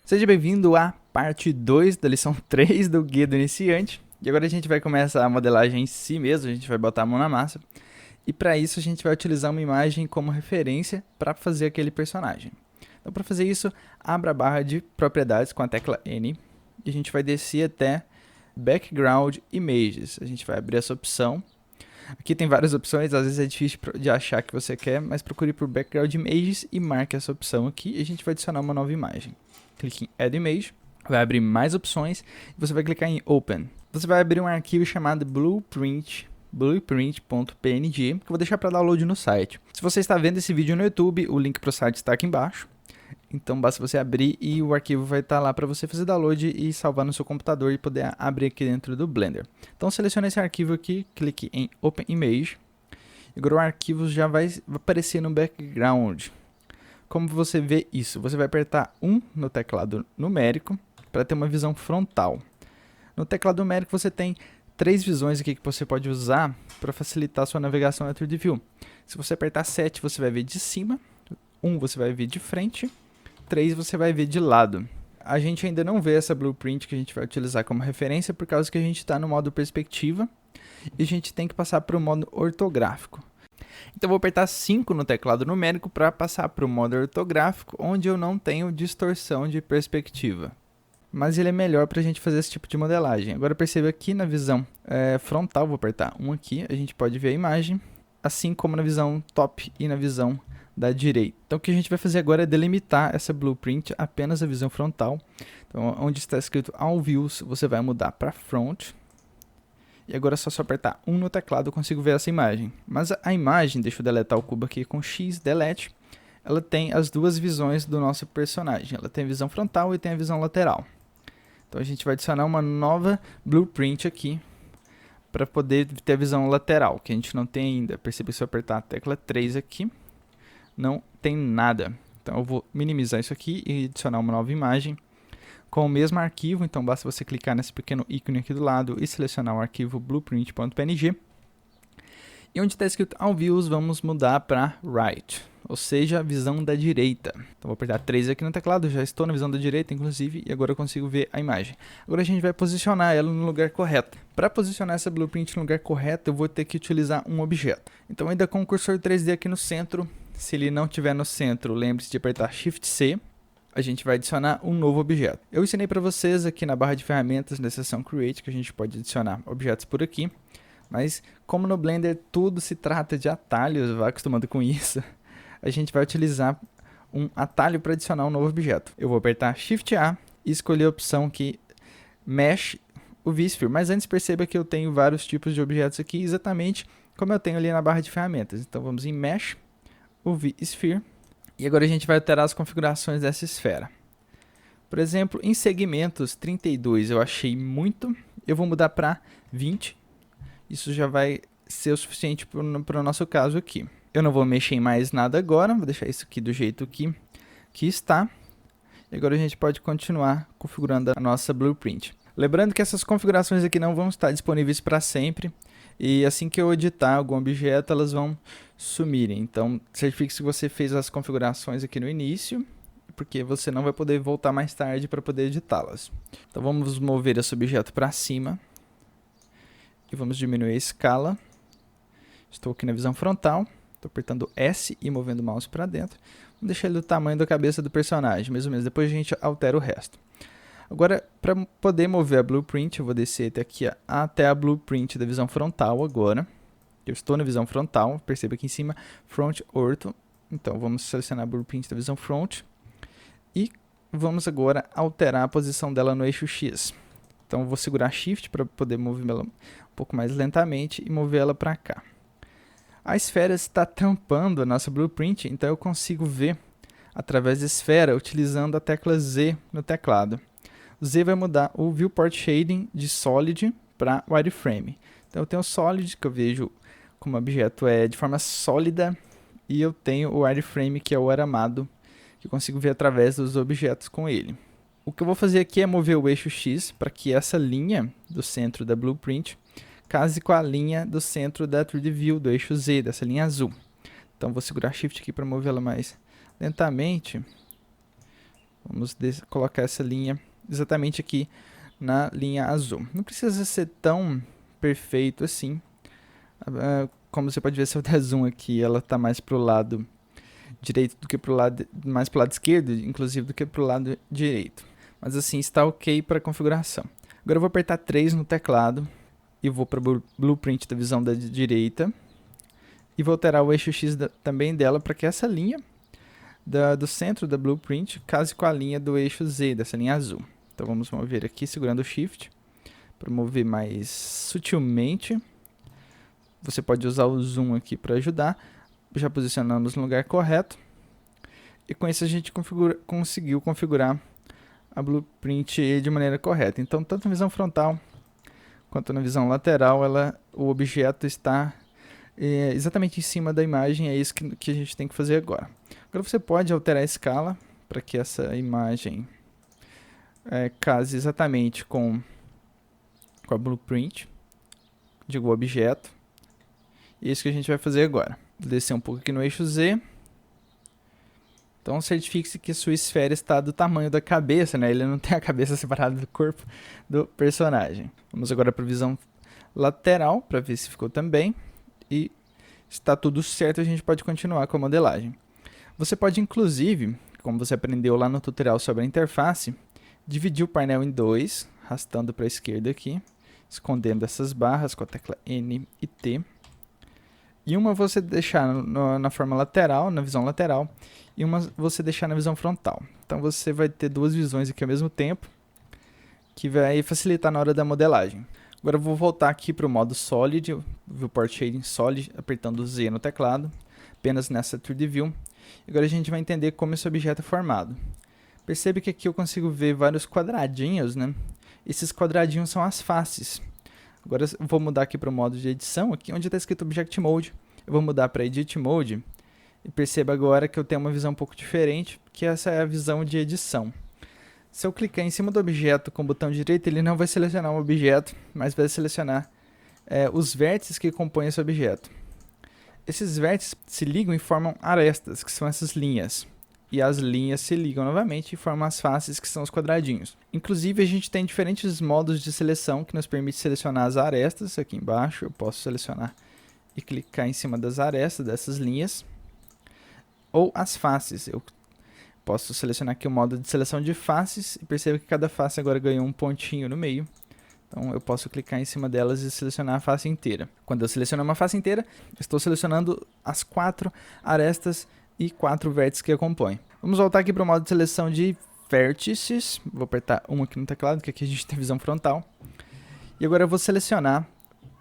Seja bem-vindo à parte 2 da lição 3 do Guia do Iniciante. E agora a gente vai começar a modelagem em si mesmo, a gente vai botar a mão na massa. E para isso a gente vai utilizar uma imagem como referência para fazer aquele personagem. Então para fazer isso, abra a barra de propriedades com a tecla N. E a gente vai descer até Background Images. A gente vai abrir essa opção. Aqui tem várias opções, às vezes é difícil de achar que você quer, mas procure por Background Images e marque essa opção aqui. E a gente vai adicionar uma nova imagem. Clique em Add Image, vai abrir mais opções e você vai clicar em Open. Você vai abrir um arquivo chamado blueprint.png, que eu vou deixar para download no site. Se você está vendo esse vídeo no YouTube, o link para o site está aqui embaixo. Então basta você abrir e o arquivo vai estar lá para você fazer download e salvar no seu computador e poder abrir aqui dentro do Blender. Então selecione esse arquivo aqui, clique em Open Image. E agora o arquivo já vai aparecer no background. Como você vê isso? Você vai apertar 1 no teclado numérico para ter uma visão frontal. No teclado numérico você tem 3 visões aqui que você pode usar para facilitar a sua navegação dentro de View. Se você apertar 7, você vai ver de cima, 1 você vai ver de frente, 3 você vai ver de lado. A gente ainda não vê essa blueprint que a gente vai utilizar como referência por causa que a gente está no modo perspectiva e a gente tem que passar para o modo ortográfico. Então vou apertar 5 no teclado numérico para passar para o modo ortográfico, onde eu não tenho distorção de perspectiva. Mas ele é melhor para a gente fazer esse tipo de modelagem. Agora perceba aqui na visão frontal, vou apertar 1 aqui, a gente pode ver a imagem, assim como na visão top e na visão da direita. Então o que a gente vai fazer agora é delimitar essa blueprint apenas a visão frontal. Então onde está escrito All Views, você vai mudar para Front. E agora é só apertar 1 no teclado eu consigo ver essa imagem. Mas a imagem, deixa eu deletar o cubo aqui com X, delete, ela tem as duas visões do nosso personagem. Ela tem a visão frontal e tem a visão lateral. Então a gente vai adicionar uma nova blueprint aqui para poder ter a visão lateral, que a gente não tem ainda. Perceba que se eu apertar a tecla 3 aqui, não tem nada. Então eu vou minimizar isso aqui e adicionar uma nova imagem com o mesmo arquivo. Então basta você clicar nesse pequeno ícone aqui do lado e selecionar o arquivo blueprint.png. E onde está escrito All Views, vamos mudar para Right, ou seja, a visão da direita. Então vou apertar 3 aqui no teclado, já estou na visão da direita inclusive, e agora eu consigo ver a imagem. Agora a gente vai posicionar ela no lugar correto. Para posicionar essa blueprint no lugar correto, eu vou ter que utilizar um objeto. Então ainda com o cursor 3D aqui no centro, se ele não estiver no centro, lembre-se de apertar Shift C. A gente vai adicionar um novo objeto. Eu ensinei para vocês aqui na barra de ferramentas, na seção Create, que a gente pode adicionar objetos por aqui. Mas como no Blender tudo se trata de atalhos, vá acostumando com isso, a gente vai utilizar um atalho para adicionar um novo objeto. Eu vou apertar Shift A e escolher a opção que Mesh o V-Sphere. Mas antes perceba que eu tenho vários tipos de objetos aqui, exatamente como eu tenho ali na barra de ferramentas. Então vamos em Mesh, o V-Sphere. E agora a gente vai alterar as configurações dessa esfera. Por exemplo, em segmentos 32 eu achei muito, eu vou mudar para 20. Isso já vai ser o suficiente para o nosso caso aqui. Eu não vou mexer em mais nada agora, vou deixar isso aqui do jeito que está. E agora a gente pode continuar configurando a nossa blueprint. Lembrando que essas configurações aqui não vão estar disponíveis para sempre. E assim que eu editar algum objeto, elas vão sumirem. Então, certifique-se que você fez as configurações aqui no início, porque você não vai poder voltar mais tarde para poder editá-las. Então, vamos mover esse objeto para cima. E vamos diminuir a escala. Estou aqui na visão frontal. Estou apertando S e movendo o mouse para dentro. Vamos deixar ele do tamanho da cabeça do personagem, mais ou menos. Depois a gente altera o resto. Agora, para poder mover a blueprint, eu vou descer até a blueprint da visão frontal agora. Eu estou na visão frontal, perceba aqui em cima, Front Ortho. Então, vamos selecionar a blueprint da visão front. E vamos agora alterar a posição dela no eixo X. Então, eu vou segurar Shift para poder mover ela um pouco mais lentamente e mover ela para cá. A esfera está tampando a nossa blueprint, então eu consigo ver através da esfera utilizando a tecla Z no teclado. O Z vai mudar o Viewport Shading de Solid para Wireframe. Então eu tenho o Solid, que eu vejo como objeto de forma sólida, e eu tenho o Wireframe, que é o aramado, que eu consigo ver através dos objetos com ele. O que eu vou fazer aqui é mover o eixo X para que essa linha do centro da blueprint case com a linha do centro da 3D View, do eixo Z, dessa linha azul. Então vou segurar Shift aqui para movê-la mais lentamente. Vamos colocar essa linha exatamente aqui na linha azul. Não precisa ser tão perfeito assim. Como você pode ver, se eu der zoom aqui, ela está mais para o lado direito do que para o lado, mais para o lado esquerdo, inclusive, do que para o lado direito. Mas assim, está ok para a configuração. Agora eu vou apertar 3 no teclado e vou para o blueprint da visão da direita. E vou alterar o eixo X também dela para que essa linha do centro da blueprint case com a linha do eixo Z, dessa linha azul. Então vamos mover aqui segurando o Shift para mover mais sutilmente. Você pode usar o zoom aqui para ajudar. Já posicionamos no lugar correto. E com isso a gente conseguiu configurar a blueprint de maneira correta. Então, tanto na visão frontal quanto na visão lateral, o objeto está exatamente em cima da imagem. É isso que a gente tem que fazer agora. Agora você pode alterar a escala para que essa imagem case exatamente com a blueprint, digo, o objeto. E é isso que a gente vai fazer agora. Vou descer um pouco aqui no eixo Z. Então certifique-se que a sua esfera está do tamanho da cabeça, né? Ele não tem a cabeça separada do corpo do personagem. Vamos agora para a visão lateral, para ver se ficou também. E está tudo certo, a gente pode continuar com a modelagem. Você pode, inclusive, como você aprendeu lá no tutorial sobre a interface, dividir o painel em dois, arrastando para a esquerda aqui, escondendo essas barras com a tecla N e T. E uma você deixar na forma lateral, na visão lateral, e uma você deixar na visão frontal. Então você vai ter duas visões aqui ao mesmo tempo, que vai facilitar na hora da modelagem. Agora eu vou voltar aqui para o modo Solid, Viewport Shading Solid, apertando Z no teclado, apenas nessa 3D View. Agora a gente vai entender como esse objeto é formado. Percebe que aqui eu consigo ver vários quadradinhos, né? Esses quadradinhos são as faces. Agora eu vou mudar aqui para o modo de edição, aqui onde está escrito Object Mode. Eu vou mudar para Edit Mode e perceba agora que eu tenho uma visão um pouco diferente, que essa é a visão de edição. Se eu clicar em cima do objeto com o botão direito, ele não vai selecionar um objeto, mas vai selecionar os vértices que compõem esse objeto. Esses vértices se ligam e formam arestas, que são essas linhas. E as linhas se ligam novamente e formam as faces, que são os quadradinhos. Inclusive, a gente tem diferentes modos de seleção que nos permite selecionar as arestas. Aqui embaixo eu posso selecionar e clicar em cima das arestas dessas linhas. Ou as faces. Eu posso selecionar aqui o modo de seleção de faces e perceba que cada face agora ganhou um pontinho no meio. Então eu posso clicar em cima delas e selecionar a face inteira. Quando eu seleciono uma face inteira, estou selecionando as 4 arestas e 4 vértices que a compõem. Vamos voltar aqui para o modo de seleção de vértices. Vou apertar 1 aqui no teclado, que aqui a gente tem visão frontal. E agora eu vou selecionar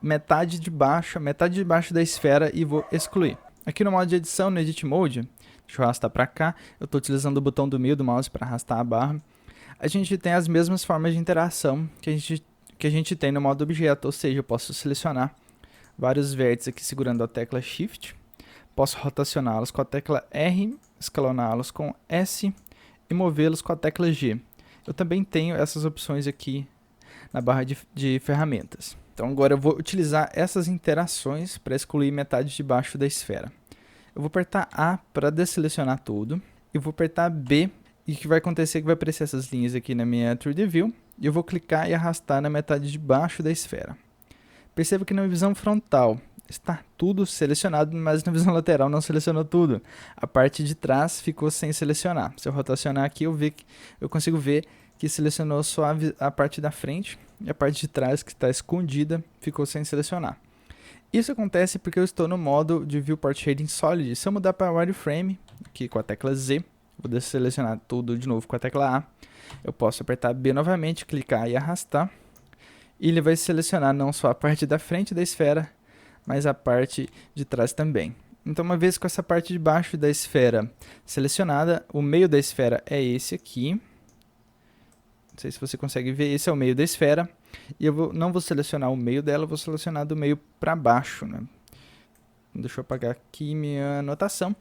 metade de baixo da esfera e vou excluir. Aqui no modo de edição, no Edit Mode, deixa eu arrastar para cá. Eu estou utilizando o botão do meio do mouse para arrastar a barra. A gente tem as mesmas formas de interação que a gente tem no modo objeto, ou seja, eu posso selecionar vários vértices aqui segurando a tecla Shift. Posso rotacioná-los com a tecla R, escaloná-los com S e movê-los com a tecla G. Eu também tenho essas opções aqui na barra de ferramentas. Então agora eu vou utilizar essas interações para excluir metade de baixo da esfera. Eu vou apertar A para desselecionar tudo. E vou apertar B. E o que vai acontecer é que vai aparecer essas linhas aqui na minha 3D View. E eu vou clicar e arrastar na metade de baixo da esfera. Perceba que na visão frontal está tudo selecionado, mas na visão lateral não selecionou tudo. A parte de trás ficou sem selecionar. Se eu rotacionar aqui, eu consigo ver que selecionou só a parte da frente e a parte de trás, que está escondida, ficou sem selecionar. Isso acontece porque eu estou no modo de Viewport Shading Solid. Se eu mudar para Wireframe, aqui com a tecla Z, vou desselecionar tudo de novo com a tecla A, eu posso apertar B novamente, clicar e arrastar, e ele vai selecionar não só a parte da frente da esfera, mas a parte de trás também. Então, uma vez com essa parte de baixo da esfera selecionada, o meio da esfera é esse aqui. Não sei se você consegue ver, esse é o meio da esfera. E eu não vou selecionar o meio dela, eu vou selecionar do meio para baixo, né? Deixa eu apagar aqui minha anotação.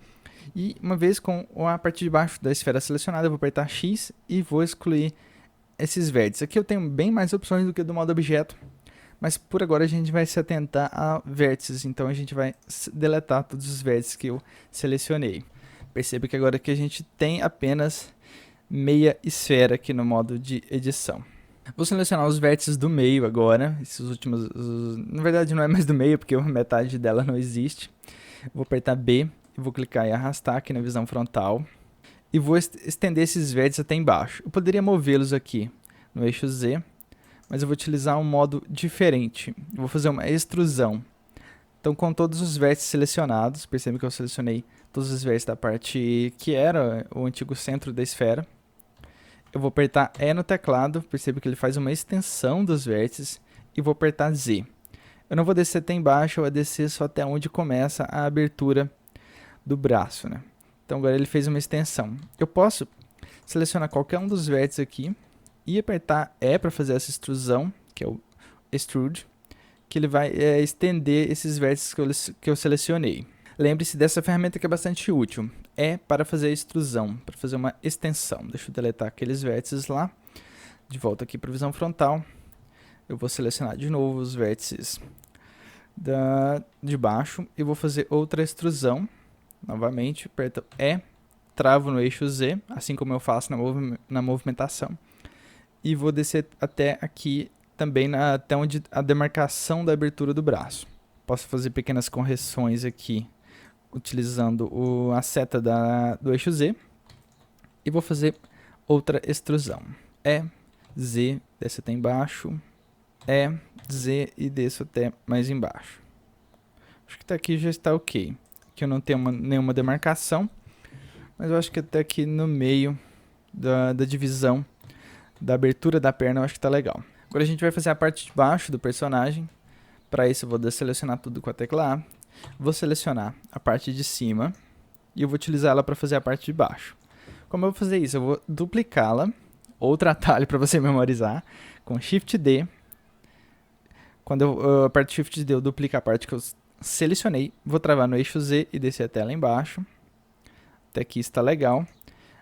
E uma vez com a parte de baixo da esfera selecionada, eu vou apertar X e vou excluir esses vértices. Aqui eu tenho bem mais opções do que do modo objeto, mas por agora a gente vai se atentar a vértices, então a gente vai deletar todos os vértices que eu selecionei. Perceba que agora que a gente tem apenas meia esfera aqui no modo de edição. Vou selecionar os vértices do meio agora, esses últimos, na verdade não é mais do meio, porque a metade dela não existe. Vou apertar B, e vou clicar e arrastar aqui na visão frontal. E vou estender esses vértices até embaixo. Eu poderia movê-los aqui no eixo Z, mas eu vou utilizar um modo diferente. Eu vou fazer uma extrusão. Então, com todos os vértices selecionados, percebe que eu selecionei todos os vértices da parte que era o antigo centro da esfera. Eu vou apertar E no teclado, percebe que ele faz uma extensão dos vértices, e vou apertar Z. Eu não vou descer até embaixo, eu vou descer só até onde começa a abertura do braço, né? Então agora ele fez uma extensão. Eu posso selecionar qualquer um dos vértices aqui e apertar E para fazer essa extrusão, que é o Extrude, que ele vai estender esses vértices que eu selecionei. Lembre-se dessa ferramenta que é bastante útil. É para fazer a extrusão, para fazer uma extensão. Deixa eu deletar aqueles vértices lá. De volta aqui para a visão frontal. Eu vou selecionar de novo os vértices de baixo e vou fazer outra extrusão. Novamente, aperto E, travo no eixo Z, assim como eu faço na movimentação. E vou descer até aqui também, até onde a demarcação da abertura do braço. Posso fazer pequenas correções aqui, utilizando a seta do eixo Z. E vou fazer outra extrusão. E, Z, desce até embaixo. E, Z e desço até mais embaixo. Acho que até aqui já está ok. Aqui eu não tenho nenhuma demarcação, mas eu acho que até aqui no meio da divisão da abertura da perna eu acho que está legal. Agora a gente vai fazer a parte de baixo do personagem. Para isso eu vou desselecionar tudo com a tecla A. Vou selecionar a parte de cima e eu vou utilizar ela para fazer a parte de baixo. Como eu vou fazer isso? Eu vou duplicá-la, outro atalho para você memorizar, com Shift D. Quando eu aperto Shift D, eu duplico a parte que eu selecionei, vou travar no eixo Z e descer até lá embaixo. Até aqui está legal.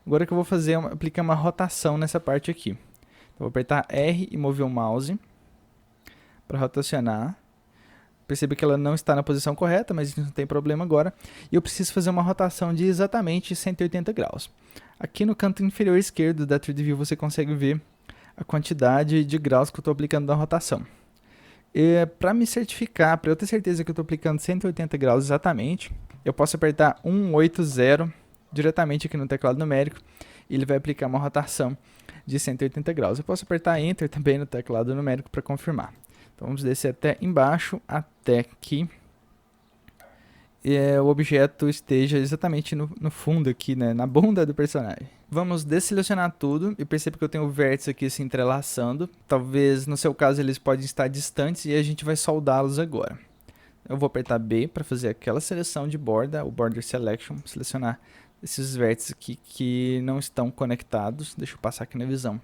Agora o que eu vou fazer é aplicar uma rotação nessa parte aqui. Então, vou apertar R e mover o mouse para rotacionar. Perceba que ela não está na posição correta, mas não tem problema agora. E eu preciso fazer uma rotação de exatamente 180 graus. Aqui no canto inferior esquerdo da 3D View você consegue ver a quantidade de graus que eu estou aplicando na rotação. Para me certificar, para eu ter certeza que eu estou aplicando 180 graus exatamente, eu posso apertar 180 diretamente aqui no teclado numérico e ele vai aplicar uma rotação de 180 graus. Eu posso apertar Enter também no teclado numérico para confirmar. Então vamos descer até embaixo, até que o objeto esteja exatamente no fundo aqui, né, na bunda do personagem. Vamos desselecionar tudo e perceba que eu tenho vértices aqui se entrelaçando. Talvez no seu caso eles podem estar distantes e a gente vai soldá-los agora. Eu vou apertar B para fazer aquela seleção de borda, o Border Selection, selecionar esses vértices aqui que não estão conectados. Deixa eu passar aqui na visão.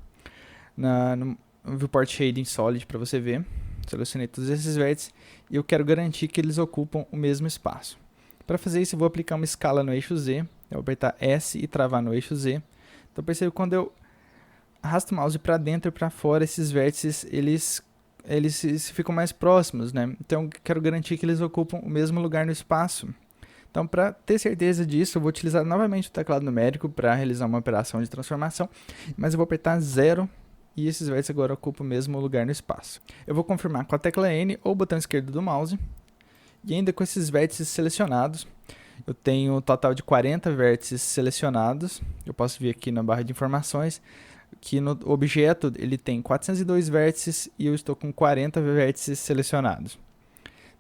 No Viewport Shading Solid para você ver. Selecionei todos esses vértices e eu quero garantir que eles ocupam o mesmo espaço. Para fazer isso eu vou aplicar uma escala no eixo Z. Eu vou apertar S e travar no eixo Z. Então perceba que quando eu arrasto o mouse para dentro e para fora, esses vértices eles ficam mais próximos, né? Então eu quero garantir que eles ocupam o mesmo lugar no espaço. Então, para ter certeza disso, eu vou utilizar novamente o teclado numérico para realizar uma operação de transformação, mas eu vou apertar 0 e esses vértices agora ocupam o mesmo lugar no espaço. Eu vou confirmar com a tecla N ou o botão esquerdo do mouse, e ainda com esses vértices selecionados, eu tenho um total de 40 vértices selecionados. Eu posso ver aqui na barra de informações que no objeto ele tem 402 vértices e eu estou com 40 vértices selecionados.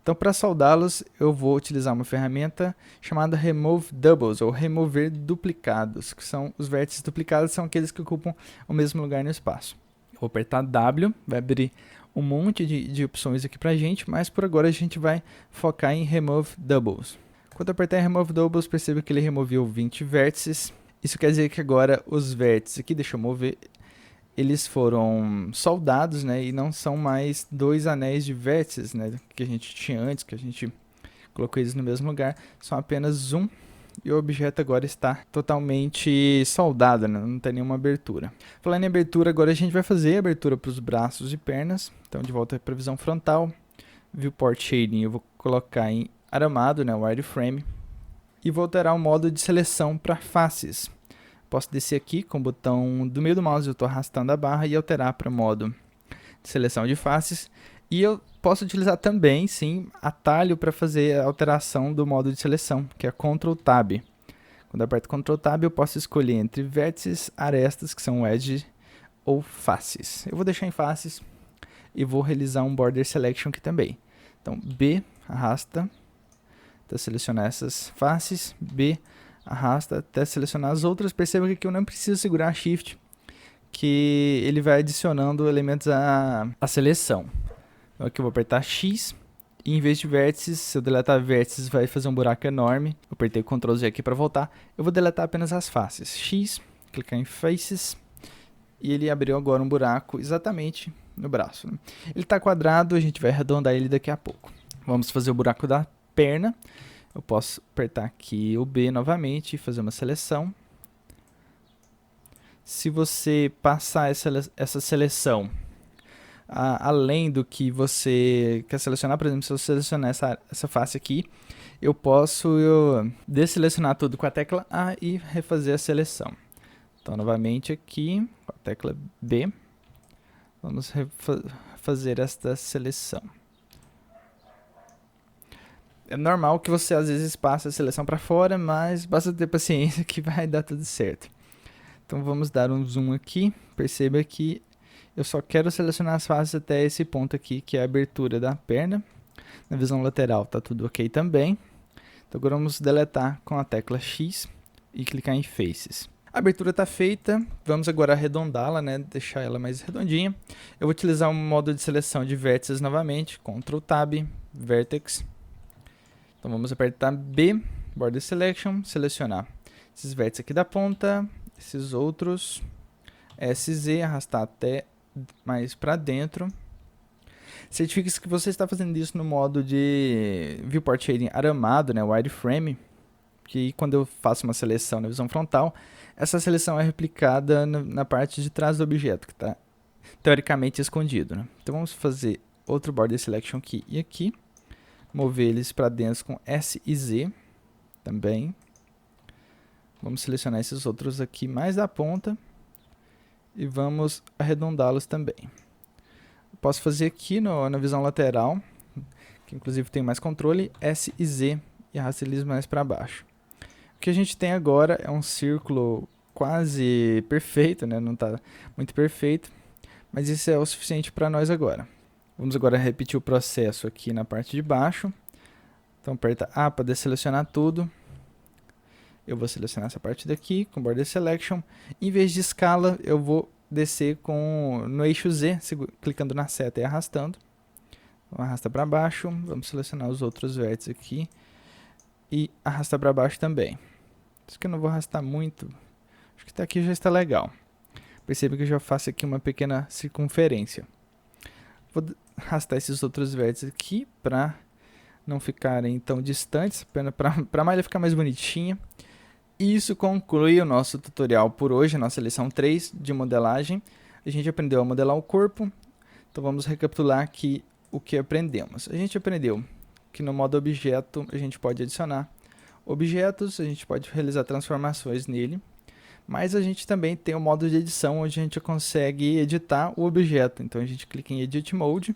Então, para soldá-los, eu vou utilizar uma ferramenta chamada Remove Doubles, ou remover duplicados, que são os vértices duplicados, são aqueles que ocupam o mesmo lugar no espaço. Eu vou apertar W, vai abrir um monte de opções aqui para a gente, mas por agora a gente vai focar em Remove Doubles. Quando eu apertar em Remove Doubles, perceba que ele removeu 20 vértices. Isso quer dizer que agora os vértices aqui, deixa eu mover, eles foram soldados, né, e não são mais dois anéis de vértices, né, que a gente tinha antes, que a gente colocou eles no mesmo lugar, são apenas um, e o objeto agora está totalmente soldado, né, não tem nenhuma abertura. Falando em abertura, agora a gente vai fazer a abertura para os braços e pernas. Então, de volta para a visão frontal, Viewport Shading, eu vou colocar em aramado, né, wireframe, e vou alterar o modo de seleção para faces. Posso descer aqui com o botão do meio do mouse, eu estou arrastando a barra e alterar para modo de seleção de faces. E eu posso utilizar também, sim, atalho para fazer a alteração do modo de seleção, que é Ctrl Tab. Quando eu aperto Ctrl Tab, eu posso escolher entre vértices, arestas, que são edge, ou faces. Eu vou deixar em faces e vou realizar um Border Selection aqui também. Então, B, arrasta, até selecionar essas faces, B, arrasta até selecionar as outras. Perceba que aqui eu não preciso segurar Shift, que ele vai adicionando elementos à seleção. Então aqui eu vou apertar X, e em vez de vértices, se eu deletar vértices vai fazer um buraco enorme. Eu apertei Ctrl Z aqui para voltar. Eu vou deletar apenas as faces. X, clicar em Faces, e ele abriu agora um buraco exatamente no braço, né? Ele está quadrado, a gente vai arredondar ele daqui a pouco. Vamos fazer o buraco da perna. Eu posso apertar aqui o B novamente e fazer uma seleção. Se você passar essa seleção além do que você quer selecionar, por exemplo, se eu selecionar essa face aqui, eu posso desselecionar tudo com a tecla A e refazer a seleção. Então, novamente aqui, com a tecla B, vamos fazer esta seleção. É normal que você às vezes passe a seleção para fora, mas basta ter paciência que vai dar tudo certo. Então vamos dar um zoom aqui, perceba que eu só quero selecionar as faces até esse ponto aqui, que é a abertura da perna. Na visão lateral está tudo ok também. Então agora vamos deletar com a tecla X e clicar em Faces. A abertura está feita, vamos agora arredondá-la, né? Deixar ela mais redondinha. Eu vou utilizar o modo de seleção de vértices novamente, Ctrl Tab, Vertex. Então vamos apertar B, Border Selection, selecionar esses vértices aqui da ponta, esses outros, SZ, arrastar até mais para dentro. Certifique-se que você está fazendo isso no modo de Viewport Shading aramado, né, Wireframe, que quando eu faço uma seleção na visão frontal, essa seleção é replicada na parte de trás do objeto, que está teoricamente escondido, né? Então vamos fazer outro Border Selection aqui e aqui. Mover eles para dentro com S e Z também. Vamos selecionar esses outros aqui mais da ponta e vamos arredondá-los também. Posso fazer aqui na visão lateral, que inclusive tem mais controle, S e Z e arrasta eles mais para baixo. O que a gente tem agora é um círculo quase perfeito, né? Não está muito perfeito, mas isso é o suficiente para nós agora. Vamos agora repetir o processo aqui na parte de baixo. Então aperta A para desselecionar tudo. Eu vou selecionar essa parte daqui com Border Selection. Em vez de escala, eu vou descer no eixo Z, clicando na seta e arrastando. Então, arrasta para baixo. Vamos selecionar os outros vértices aqui. E arrasta para baixo também. Isso que eu não vou arrastar muito. Acho que até aqui já está legal. Perceba que eu já faço aqui uma pequena circunferência. Vou arrastar esses outros vértices aqui para não ficarem tão distantes, para a malha ficar mais bonitinha. E isso conclui o nosso tutorial por hoje, a nossa lição 3 de modelagem. A gente aprendeu a modelar o corpo, então vamos recapitular aqui o que aprendemos. A gente aprendeu que no modo objeto a gente pode adicionar objetos, a gente pode realizar transformações nele, mas a gente também tem o modo de edição, onde a gente consegue editar o objeto. Então a gente clica em Edit Mode,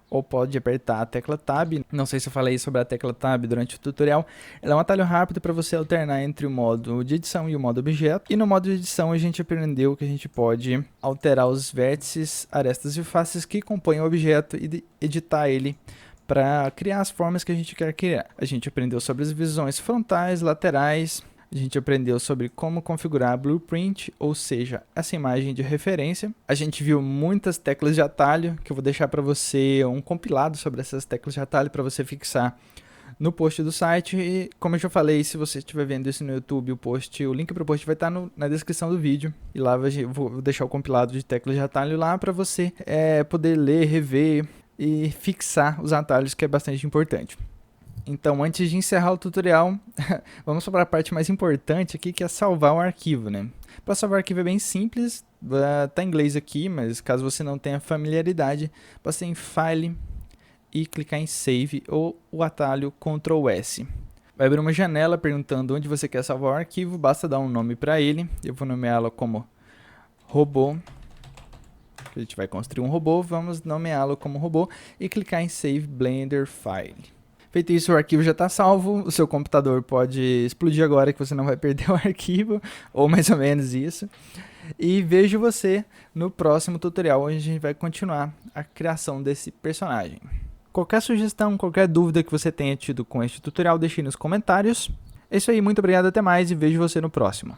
ou pode apertar a tecla Tab. Não sei se eu falei sobre a tecla Tab durante o tutorial. Ela é um atalho rápido para você alternar entre o modo de edição e o modo objeto. E no modo de edição a gente aprendeu que a gente pode alterar os vértices, arestas e faces que compõem o objeto e editar ele para criar as formas que a gente quer criar. A gente aprendeu sobre as visões frontais, laterais. A gente aprendeu sobre como configurar a blueprint, ou seja, essa imagem de referência. A gente viu muitas teclas de atalho, que eu vou deixar para você um compilado sobre essas teclas de atalho para você fixar no post do site. E como eu já falei, se você estiver vendo isso no YouTube, o link para o post vai estar na descrição do vídeo. E lá eu vou deixar o compilado de teclas de atalho lá para você poder ler, rever e fixar os atalhos, que é bastante importante. Então, antes de encerrar o tutorial, vamos para a parte mais importante aqui, que é salvar o arquivo, né? Para salvar o arquivo é bem simples, tá em inglês aqui, mas caso você não tenha familiaridade, basta ir em File e clicar em Save ou o atalho Ctrl S. Vai abrir uma janela perguntando onde você quer salvar o arquivo, basta dar um nome para ele. Eu vou nomeá-lo como robô. A gente vai construir um robô, vamos nomeá-lo como robô e clicar em Save Blender File. Feito isso, o arquivo já está salvo, o seu computador pode explodir agora que você não vai perder o arquivo, ou mais ou menos isso. E vejo você no próximo tutorial, onde a gente vai continuar a criação desse personagem. Qualquer sugestão, qualquer dúvida que você tenha tido com este tutorial, deixe nos comentários. É isso aí, muito obrigado, até mais e vejo você no próximo.